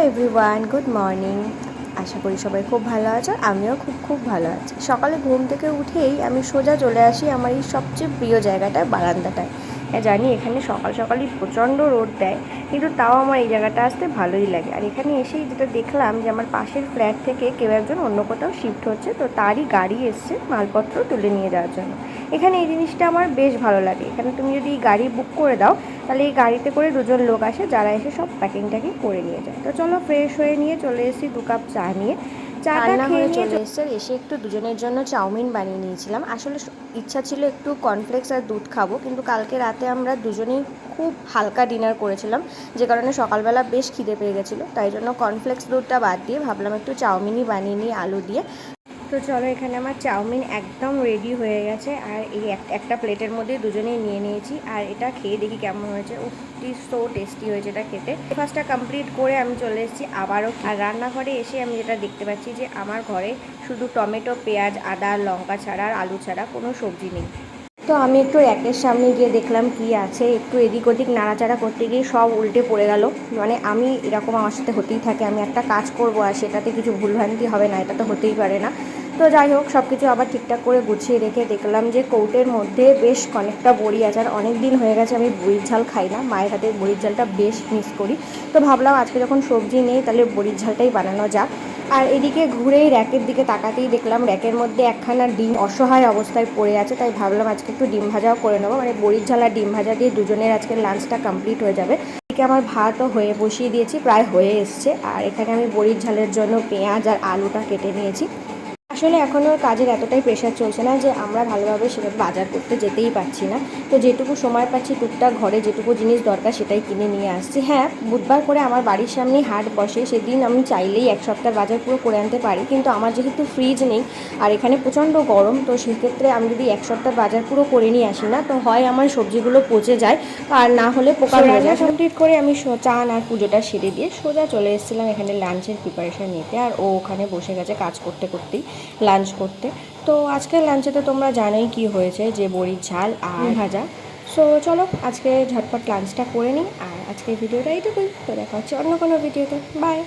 Everyone, good morning. আশা করি সবাই খুব ভালো আছো, আমিও খুব ভালো আছি। সকালে ঘুম থেকে উঠেই আমি সোজা চলে আসি আমার এই সবচেয়ে প্রিয় জায়গাটায়, বারান্দাটায়। জানি এখানে সকাল সকালই প্রচণ্ড রোদ দেয়, কিন্তু তাও আমার এই জায়গাটা আসতে ভালোই লাগে। আর এখানে এসেই যেটা দেখলাম যে আমার পাশের ফ্ল্যাট থেকে কেউ একজন অন্য কোথাও শিফট হচ্ছে, তো তারই গাড়ি এসছে মালপত্র তুলে নিয়ে যাওয়ার জন্য। এখানে এই জিনিসটা আমার বেশ ভালো লাগে। এখানে তুমি যদি গাড়ি বুক করে দাও, তাহলে এই গাড়িতে করে দুজন লোক আসে, যারা এসে সব প্যাকিং করে নিয়ে যায়। তো চলো, ফ্রেশ হয়ে নিয়ে চলে এসেছি 2 কাপ চা নিয়ে। চাটা খেয়ে নিয়ে চলে এসছে। এসে একটু দুজনের জন্য চাউমিন বানিয়ে নিয়েছিলাম। আসলে ইচ্ছা ছিল একটু কর্নফ্লেক্স আর দুধ খাবো, কিন্তু কালকে রাতে আমরা দুজনেই খুব হালকা ডিনার করেছিলাম, যে কারণে সকালবেলা বেশ খিদে পেয়ে গেছিলো। তাই জন্য কর্নফ্লেক্স দুধটা বাদ দিয়ে ভাবলাম একটু চাউমিনই বানিয়ে নিই আলু দিয়ে। তো চলো, এখানে আমার চাউমিন একদম রেডি হয়ে গেছে, আর এই একটা প্লেটের মধ্যে দুজনেই নিয়ে নিয়েছি। আর এটা খেয়ে দেখি কেমন হয়েছে। সো টেস্টি হয়েছে এটা খেতে। ফার্স্টটা কমপ্লিট করে আমি চলে এসেছি আবারও। আর রান্নাঘরে এসে আমি যেটা দেখতে পাচ্ছি যে আমার ঘরে শুধু টমেটো, পেঁয়াজ, আদা, লঙ্কা ছাড়া আর আলু ছাড়া কোনো সবজি নেই। তো আমি একটু র্যাকের সামনে গিয়ে দেখলাম কি আছে। একটু এদিক ওদিক নাড়াচাড়া করতে গিয়ে সব উল্টে পড়ে গেল। মানে আমি এরকম আমার সাথে হতেই থাকে, আমি একটা কাজ করব আর সেটাতে কিছু ভুলভ্রান্তি হবে না, এটা তো হতেই পারে না। তো যাই হোক, সব কিছু আবার ঠিকঠাক করে গুছিয়ে রেখে দেখলাম যে কৌটের মধ্যে বেশ অনেকটা বড়ি আছে। আর অনেক দিন হয়ে গেছে আমি বড়ির ঝাল খাই না, মায়ের হাতের বড়ির ঝালটা বেশ মিস করি। তো ভাবলাম আজকে যখন সবজি নেই, তাহলে বড়ির ঝালটাই বানানো যাক। আর এদিকে ঘুরেই র্যাকের দিকে তাকাতেই দেখলাম র্যাকের মধ্যে একখানা ডিম অসহায় অবস্থায় পড়ে আছে। তাই ভাবলাম আজকে একটু ডিম ভাজাও করে নেবো, মানে বড়ির ঝাল আর ডিম ভাজা দিয়ে দুজনের আজকে লাঞ্চটা কমপ্লিট হয়ে যাবে। এদিকে আমার ভাতও হয়ে বসিয়ে দিয়েছি, প্রায় হয়ে এসছে। আর এখানে আমি বড়ির ঝালের জন্য পেঁয়াজ আর আলুটা কেটে নিয়েছি। আসলে এখনও কাজের এতটাই প্রেশার চলছে না যে আমরা ভালোভাবে সেভাবে বাজার করতে যেতেই পারছি না। তো যেটুকু সময় পাচ্ছি টুকটাক ঘরে যেটুকু জিনিস দরকার সেটাই কিনে নিয়ে আসছি। হ্যাঁ, বুধবার করে আমার বাড়ির সামনেই হাট বসে, সেদিন আমি চাইলেই এক সপ্তাহের বাজার পুরো করে আনতে পারি। কিন্তু আমার যেহেতু ফ্রিজ নেই আর এখানে প্রচণ্ড গরম, তো সেক্ষেত্রে আমি যদি এক সপ্তাহ বাজার পুরো করে নিয়ে আসি না, তো হয় আমার সবজিগুলো পচে যায় আর না হলে পোকা হয়ে যায়। কমপ্লিট করে আমি চান আর পুজোটা সেরে দিয়ে সোজা চলে এসেছিলাম এখানে লাঞ্চের প্রিপারেশান নিতে। আর ও ওখানে বসে গেছে কাজ করতে করতেই লাঞ্চ করতে। তো আজকের লাঞ্চে তো তোমরা জানোই কি হয়েছে, যে বড়ির ঝাল আর ভাজা। সো চলো আজকে ঝটপট লাঞ্চটা করে নিই। আর আজকের ভিডিওটা এইটুকুই। তো দেখা হচ্ছে অন্য কোনো ভিডিওতে। বাই।